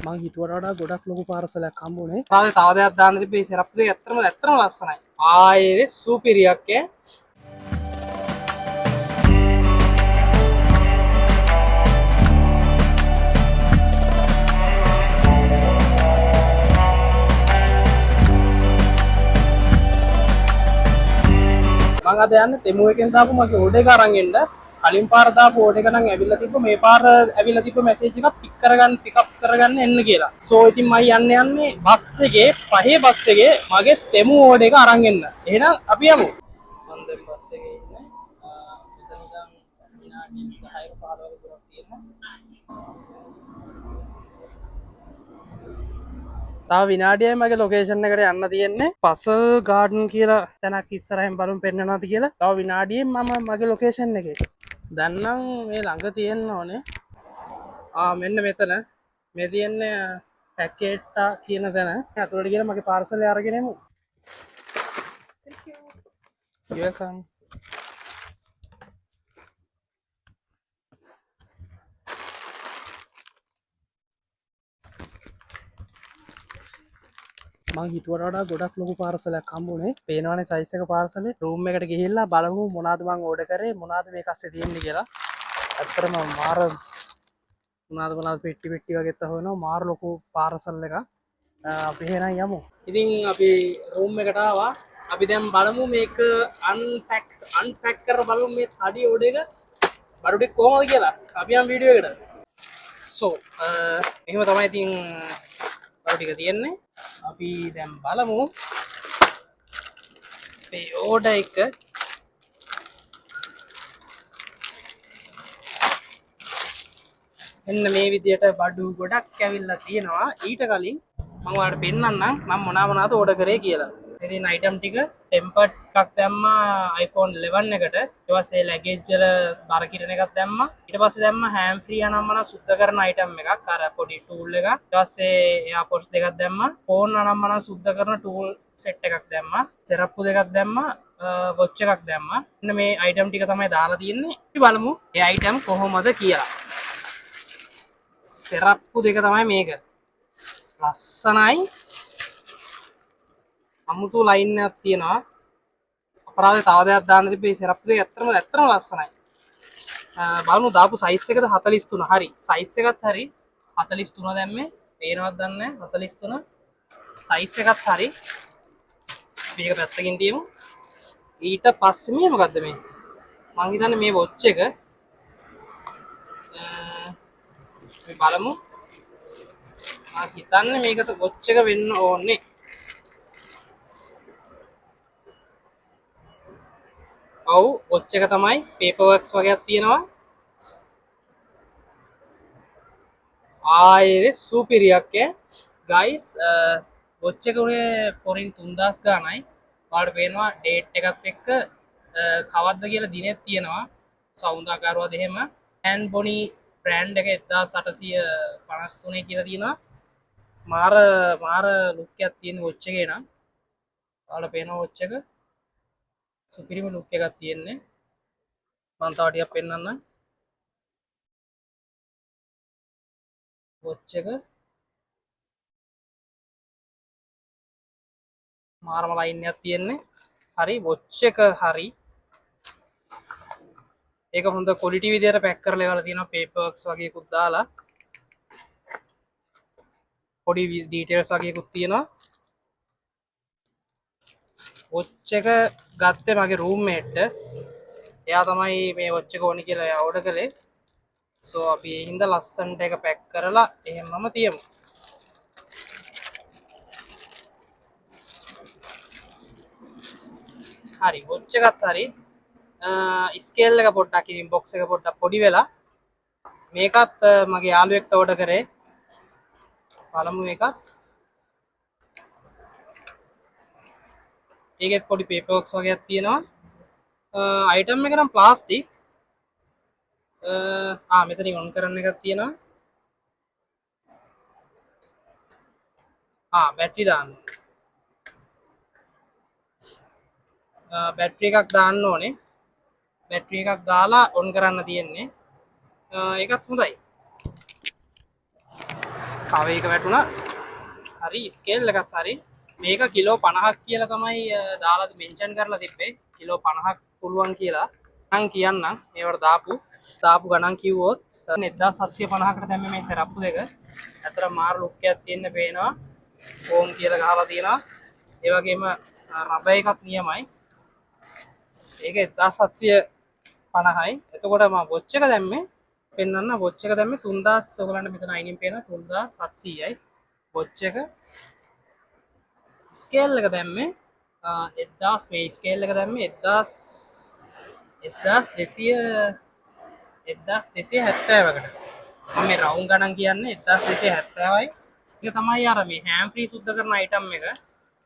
මං හිතුවට වඩා ගොඩක් ලොකු පාර්සලයක් හම්බුනේ. තව දෙයක් දාන්න තිබ්බේ සිරප්පු දෙක ඇත්තම ලස්සනයි. ආයේ සුපිරියක් ඈ. මං අද යන්නේ තෙමු එකෙන් දාපු මගේ ඕඩර් එක අරන් එන්න. කලින් පාර දාපු ඕඩර් එක නම් ඇවිල්ලා තිබ්බ. මේ පාර ඇවිල්ලා තිබ්බ මැසේජ් එකක් පිකප් කරගන්න එන්න කියලා. සෝ ඉතින් මම යන්නේ බස් එකේ පහේ බස් එකේ මගේ තෙමු ඕඩර් එක අරන් එන්න. එහෙනම් අපි යමු. මම දැන් බස් එකේ ඉන්නේ. මෙතන ඉඳන් විනාඩි 10ක 15ක දුරක් තියෙනවා. තව විනාඩියයි මගේ ලොකේෂන් එකට යන්න තියෙන්නේ. පසල් ගාඩන් කියලා තැනක් ඉස්සරහින් බලමු පෙන්නනවාද කියලා. තව විනාඩියෙන් මම මගේ ලොකේෂන් එකේ. දැන් නම් මේ ළඟ තියෙන්න ඕනේ. මෙන්න මෙතන. මේ තියෙන්නේ පැකේට්ටා කියන තැන. අතුලට ගිහලා මගේ පාර්සලය අරගෙන එමු. You're welcome. මං හිතුවට වඩා ගොඩක් ලොකු පාර්සලයක් හම්බුනේ. පේනවනේ සයිස් එක පාර්සලේ. රූම් එකට ගිහිල්ලා බලමු මොනවද මං ඕඩර් කරේ මොනවද මේක අස්සේ තියෙන්නේ කියලා. ඇත්තටම මාර මොනවද පෙට්ටි වගේ තහවනවා මාර ලොකු පාර්සල් එකක්. අපි එහෙනම් යමු. ඉතින් අපි රූම් එකට ආවා. අපි දැන් බලමු මේක අන්පැක් කරලා බලමු මේ තඩි ඕඩර් එක බඩු ටික කොහොමද කියලා. අපි යම් වීඩියෝ එකට. සෝ එහෙම තමයි ඉතින් බඩු ටික තියෙන්නේ. අපි දැන් බලමු මේ ඕඩර් එක එන්න මේ විදියට බඩු ගොඩක් ඇවිල්ලා තියෙනවා. ඊට කලින් මම ඔයාලට පෙන්නන්නම් මම මොනවද ඕඩර් කරේ කියලා. ඉතින් අයිටම් ටික ටෙම්පර්ඩ් එකක් දැම්මා iPhone 11 එකට. ඊට පස්සේ ලැගේජ් වල බර කිරණ එකක් දැම්මා. ඊට පස්සේ දැම්මා හෑම් ෆ්‍රී අනම්මන සුද්ධ කරන අයිටම් එකක්. අර පොඩි ටූල් එකක්. ඊට පස්සේ එයාපොඩ්ස් දෙකක් දැම්මා. ෆෝන් අනම්මන සුද්ධ කරන ටූල් සෙට් එකක් දැම්මා. සෙරප්පු දෙකක් දැම්මා. වොච් එකක් දැම්මා. මෙන්න මේ අයිටම් ටික තමයි දාලා තියෙන්නේ. අපි බලමු මේ අයිටම් කොහොමද කියලා. සෙරප්පු දෙක තමයි මේක. ලස්සනයි. අමුතු ලයින් එකක් තියෙනවා. අපරාධේ තව දෙයක් දාන්න තිබ්බේ සෙරප්පු දෙක ඇත්තම ලස්සනයි. බලමු දාපු සයිස් එකද 43. හරි. සයිස් එකත් හරි. 43 දැම්මේ. පේනවද දන්නේ නැහැ. 43. සයිස් එකත් හරි. මේක පැත්තකින් තියමු. ඊට පස්සේ මේ මොකද්ද මේ? මං හිතන්නේ මේ වොච් එක මේ බලමු. මම හිතන්නේ මේකට වොච් එක වෙන්න ඕනේ. ඔව් වොච් එක තමයි. පේපර් වර්ක්ස් වගේක් තියෙනවා. ආයේ සුපිරියක් ඈ. ගයිස් වොච් එක උනේ ෆොරින් 3000 ගානයි. ඔයාලට පේනවා ඩේට් එකත් එක්ක කවද්ද කියලා දිනෙත් තියෙනවා. සෞන්දර්යකාරවද එහෙම. ඇන් බොනි බ්‍රෑන්ඩ් එක 1853 කියලා තියෙනවා. මාර ලුක් එකක් තියෙන වොච් එකේ නම්. ඔයාලට පේනවා වොච් එක සුපිරිම ලුක් එකක් තියෙන්නේ. මම තව ටිකක් පෙන්නන්නම්. වොච් එක මාරම ලයින් එකක් තියෙන්නේ. හරි වොච් එක හරි. ඒක හොඳ ක්වොලිටි විදියට පැක් කරලා ඒවල තියෙනවා පේපර් වර්ක්ස් වගේකුත් දාලා. පොඩි ඩීටේල්ස් වගේකුත් තියෙනවා. වොච් එක ගත්තේ මගේ රූම්මේට්. එයා තමයි මේ වොච් එක ඕනි කියලා එයා ඕඩර් කළේ. සෝ අපි ඒ හින්දා ලස්සනට එක පැක් කරලා එහෙමම තියමු. හරි වොච් එකත් හරි. ස්කේල් එක පොඩ්ඩක් ඉතින් බොක්ස් එක පොඩ්ඩක් පොඩි වෙලා. මේකත් මගේ යාළුවෙක්ට ඕඩර් කරේ. බලමු මේකත්. ඒකෙත් පොඩි පේපර් වර්ක්ස් වගේක් තියෙනවා. අයිටම් එක නම් ප්ලාස්ටික්. මෙතනින් ඔන් කරන්න එකක් තියෙනවා. බැටරි දාන්න. බැටරි එකක් දාන්න ඕනේ. බැටරි එකක් දාලා ඔන් කරන්න තියෙන්නේ. ඒකත් හොඳයි. තව එක වැටුණා. හරි ස්කේල් එකත් හරි. මේක කිලෝ 50ක් කියලා තමයි දාලා මෙන්ෂන් කරලා තිබ්බේ. කිලෝ 50ක් පුළුවන් කියලා. මං කියන්නම් මේවට දාපු ගණන් කිව්වොත් 1750කට දැම්මේ මේ සරප්පු දෙක. අතර මාර ලුක් එකක් තියෙන්න පේනවා. ඕම් කියලා ගහලා තියෙනවා. ඒ වගේම රබ එකක් නියමයි. ඒක 1750යි. එතකොට මම වොච් එක දැම්මේ පෙන්වන්න වොච් එක දැම්මේ 3000 ඔයගලන්ට මෙතන අයිනින් පේනවා 3700යි. වොච් එක ස්කේල් එක දැම්මේ 1000 මේ ස්කේල් එක දැම්මේ 1270කට. මම මේ රවුන්ඩ් ගණන් කියන්නේ 1270යි. ඒක තමයි අර මේ හෑම් ෆ්‍රී සුද්ධ කරන අයිටම් එක.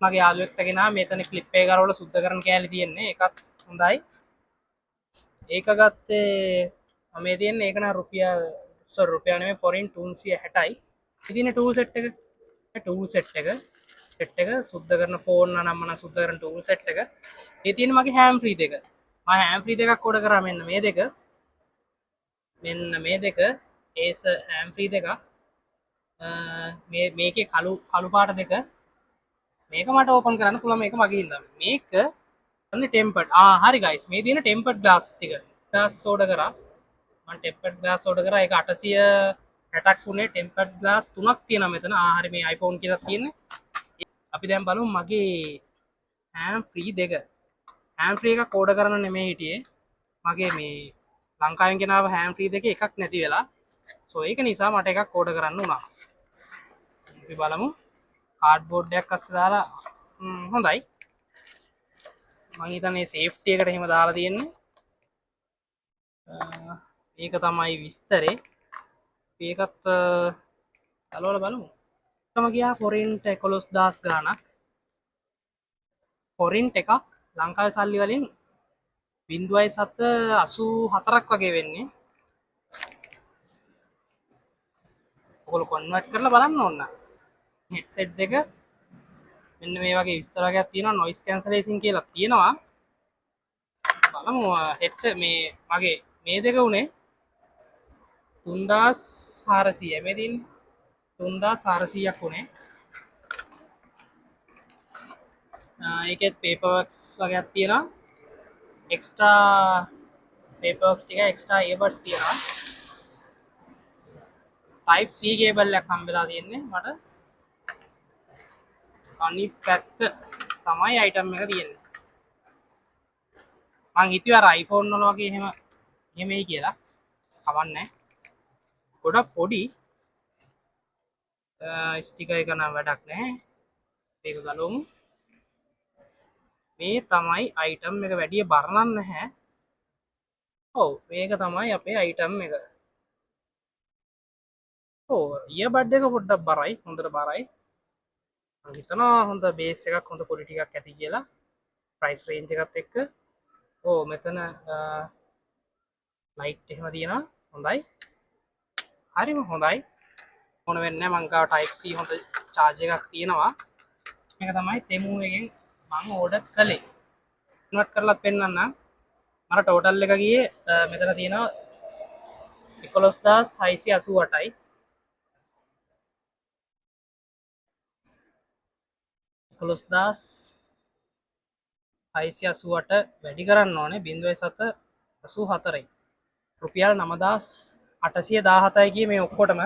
මගේ යාළුවෙක්ට ගෙනා මෙතන ක්ලිප් එක කරවල සුද්ධ කරන කෑලි තියෙන්නේ. ඒකත් හොඳයි. ඒක ගත්තේ මේ තියෙන්නේ ඒක නම් රුපියල් නෙමෙයි ෆොරින් 360යි. ඉතින් ටූල් සෙට් එක සුද්ධ කරන ෆෝන් නම්මන සුද්ධ කරන ටූල් සෙට් එක. ඒ තියෙන්නේ මගේ හෑම් ෆ්‍රී දෙක. මම හෑම් ෆ්‍රී දෙකක් ඕඩර් කරා මෙන්න මේ දෙක. ඒස් හෑම් ෆ්‍රී දෙකක්. මේකේ කළු පාට දෙක. මේක මට ඕපන් කරන්න පුළුවන් මේක මගේ හින්දා. මේක තමයි ටෙම්පර්ඩ්. හරි ගයිස්. මේ තියෙන ටෙම්පර්ඩ් ග්ලාස් ටික. ග්ලාස් ඕඩර් කරා. මම ටෙම්පර්ඩ් ග්ලාස් ඕඩර් කරා. ඒක 860ක් උනේ. ටෙම්පර්ඩ් ග්ලාස් 3ක් තියෙනවා මෙතන. හරි මේ iPhone කියලා තියෙන්නේ. අපි දැන් බලමු මගේ හෑම් ෆ්‍රී දෙක. හෑම් ෆ්‍රී එකක් ඕඩර් කරන්න නෙමෙයි හිටියේ. මගේ මේ ලංකාවෙන් ගෙනාව හෑම් ෆ්‍රී දෙකේ එකක් නැති වෙලා. සෝ ඒක නිසා මට එකක් ඕඩර් කරන්න වුණා. අපි බලමු. කාඩ්බෝඩ් එකක් අස්සේ දාලා හොඳයි. මම හිතන්නේ සේෆ්ටි එකට එහෙම දාලා තියෙන්නේ. ඒක තමයි විස්තරේ. ඒකත් ගලවලා බලමු. මම ගියා ෆොරින්ට් 11000 ගාණක්. ෆොරින්ට් එකක් ලංකාවේ සල්ලි වලින් 0.784ක් වගේ වෙන්නේ. ඔයගොල්ලෝ කන්වර්ට් කරලා බලන්න ඕන. හෙඩ්සෙට් දෙක මෙන්න මේ වගේ විස්තර වර්ගයක් තියෙනවා. නොයිස් කැන්සලේෂන් කියලා තියෙනවා. බලමු හෙඩ්සෙට් මේ මගේ මේ දෙක උනේ 3400යි. මේ දින්නේ 3400ක් උනේ. ඒකෙත් පේපර් වර්ක්ස් වගේක් තියෙනවා. එක්ස්ට්‍රා පේපර් වර්ක්ස් ටික එක්ස්ට්‍රා ඉයර්බඩ්ස් තියෙනවා. type C කේබල් එකක් හම්බෙලා තියෙන්නේ මට. අනිත් පැත්ත තමයි අයිටම් එක තියෙන්නේ. මං හිතුවේ අර iPhone වල වගේ එහෙමයි කියලා. කවන්නේ. ගොඩක් පොඩි ස්ටිකර් එක නම් වැඩක් නැහැ. මේක ගලවමු. මේ තමයි අයිටම් එක වැඩි බර නැහැ. ඔව් මේක තමයි අපේ අයිටම් එක. ඔව් ඉයර්බඩ් එක පොඩ්ඩක් බරයි. හොඳට බරයි. මම හිතනවා හොඳ බේස් එකක් හොඳ පොඩි ටිකක් ඇති කියලා. ප්‍රයිස් රේන්ජ් එකත් එක්ක. ඔව් මෙතන ලයිට් එහෙම තියෙනවා. හොඳයි. හරිම හොඳයි. මොන වෙන්නේ නැහැ මං ගාව type C හොඳ charge එකක් තියෙනවා. මේක තමයි තෙමු එකෙන් මම ඕඩර් කළේ. කන්වර්ට් කරලා පෙන්නන්නම්. මට ටෝටල් එක ගියේ මෙතන තියෙනවා 11688යි. 11688 වැඩි කරන්න ඕනේ 0.784යි. රුපියල් 9817යි කියේ මේ ඔක්කොටම.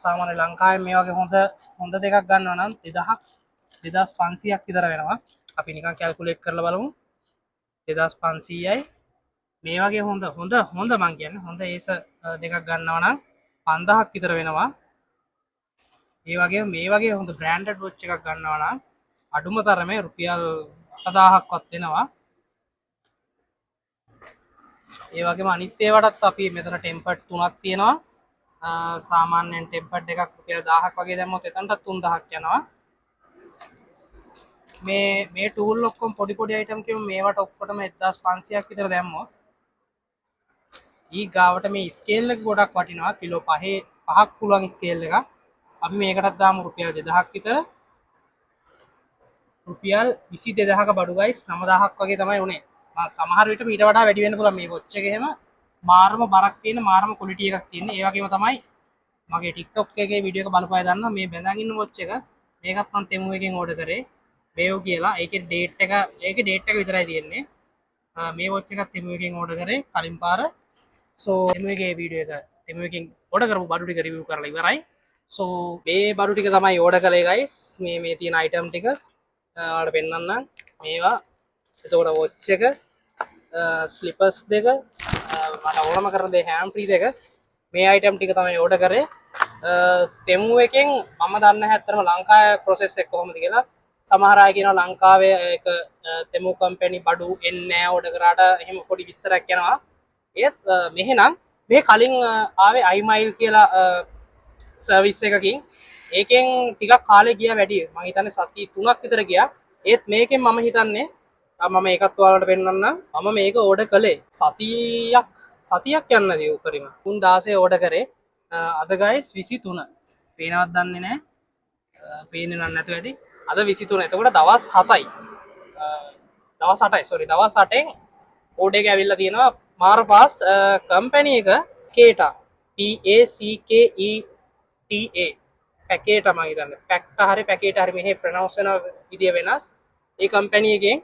සාමාන්‍ය ලංකාවේ මේ වගේ හොඳ දෙකක් ගන්නවා නම් 2500ක් විතර වෙනවා. අපි නිකන් කැල්කියුලේට් කරලා බලමු. 2500යි. මේ වගේ හොඳ මං කියන්නේ හොඳ ඒස දෙකක් ගන්නවා නම් 5000ක් විතර වෙනවා. ඒ වගේ මේ වගේ හොඳ බ්‍රෑන්ඩඩ් වොච් එකක් ගන්නවා නම් අඩුම තරමේ රුපියල් 8000ක්වත් වෙනවා. ඒ වගේම අනිත් ඒවාටත් අපි මෙතන ටෙම්පර්ඩ් 3ක් තියෙනවා. සාමාන්‍යයෙන් ටෙම්පර්ඩ් එකක් රුපියල් 1000ක් වගේ දැම්මොත් එතනටත් 3000ක් යනවා. මේ ටූල් ඔක්කොම පොඩි අයිටම් කියමු මේවට ඔක්කොටම 1500ක් විතර දැම්මොත් ඊ ගාවට මේ ස්කේල් එක ගොඩක් වටිනවා. කිලෝ 5ක් පුළුවන් ස්කේල් එකක්. අපි මේකටත් දාමු රුපියල් 2000ක් විතර. රුපියල් 22000ක බඩු ගයිස් 9000ක් වගේ තමයි උනේ. සමහර විට ඊට වඩා වැඩි වෙන්න පුළුවන් මේ වොච් එක එහෙම මාරම බරක් තියෙන මාරම ක්වොලිටි එකක් තියෙන. ඒ වගේම තමයි මගේ TikTok එකේ වීඩියෝ එක බලපෑ දන්නවා මේ බැඳන් ඉන්න watch එක මේකත් මම තෙමු එකෙන් ඕඩර් කරේ වේව් කියලා. ඒකේ ඩේට් එක විතරයි තියෙන්නේ. මේ watch එකත් තෙමු එකෙන් ඕඩර් කරේ කලින් පාර. සෝ තෙමු එකේ වීඩියෝ එක තෙමු එකෙන් ඕඩර් කරපු බඩු ටික රිවිව් කරලා ඉවරයි. සෝ මේ බඩු ටික තමයි ඕඩර් කළේ guys. මේ තියෙන item ටික ඔයාලට පෙන්නන්නම්. මේවා එතකොට watch එක ස්ලිපර්ස් දෙක මට ඕනම කරන දේ හෑම් ෆ්‍රී දෙක මේ අයිටම් ටික තමයි ඕඩර් කරේ. තෙමු එකෙන් මම දන්න හැතරම ලංකාවේ process එක කොහොමද කියලා. සමහර අය කියනවා ලංකාවේ ඒක තෙමු කම්පැනි බඩු එන්නේ නැහැ ඕඩර් කරාට එහෙම පොඩි විස්තරයක් යනවා. ඒත් මෙහෙනම් මේ කලින් ආවේ iMile කියලා සර්විස් එකකින් ඒකෙන් ටිකක් කාලේ ගියා වැඩි. මම හිතන්නේ සති 3ක් විතර ගියා. ඒත් මේකෙන් මම හිතන්නේ මම ඒකත් ඔයාලට පෙන්නන්නම්. මම මේක ඕඩර් කළේ සතියක් යන්නදී උපරිම 3 16 ඕඩර් කරේ. අද guys 23 පේනවත් දන්නේ නැහැ. පේන්නේ නැත්නම් ඇති. අද 23. එතකොට දවස් 7යි. දවස් 8යි sorry දවස් 8ෙන් ඕඩර් එක ඇවිල්ලා තියෙනවා. මාර ෆාස්ට් කම්පැනි එක කේටා PACKETA පැකේටා මම හිතන්නේ. පැක්ක හරි පැකේටා හරි මෙහෙ ප්‍රොනවුන්ස් වෙන විදිය වෙනස්. ඒ කම්පැනි එකෙන්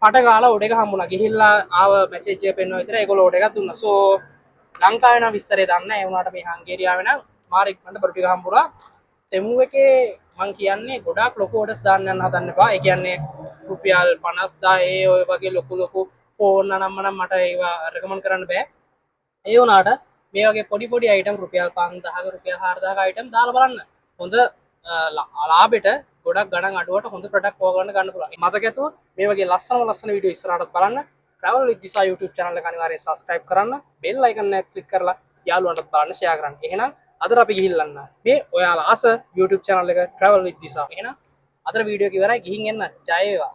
පට ගාලා ඕඩර් එක හම්බුණා. ගිහිල්ලා ආව මැසේජ් එක පෙන්වන විතර ඒගොල්ලෝ ඕඩර් එකක් දුන්නා. සෝ ලංකාවේ නම් විස්තරේ දන්නේ නැහැ. ඒ වුණාට මේ හංගේරියාවේ නම් මාර ඉක්මනට බඩු ටික හම්බුණා. තෙමු එකේ මං කියන්නේ ගොඩාක් ලොකු ඕඩර්ස් දාන්න යන්න හදන්න එපා. ඒ කියන්නේ රුපියල් 50000 ඔය වගේ ලොකු ෆෝන් නම් මට ඒවා රෙකමන්ඩ් කරන්න බෑ. ඒ වුණාට මේ වගේ පොඩි අයිටම් රුපියල් 5000ක රුපියල් 4000ක අයිටම් දාලා බලන්න. හොඳ ලාභෙට ගොඩක් ගණන් අඩුවට හොඳ ප්‍රොඩක්ට් ඕගොල්ලන්ට ගන්න පුළුවන්. මතක ඇතුව මේ වගේ ලස්සන වීඩියෝ ඉස්සරහටත් බලන්න. travel with Disa YouTube channel එක අනිවාර්යෙන් subscribe කරන්න. bell icon එක click කරලා යාළුවන්ටත් බලන්න share කරන්න. එහෙනම් අදට අපි ගිහිල්ලන්න. මේ ඔයාලා ආස YouTube channel එක travel with Disa. එහෙනම් අදට වීඩියෝ එක ඉවරයි. ගිහින් එන්න. ජය වේවා.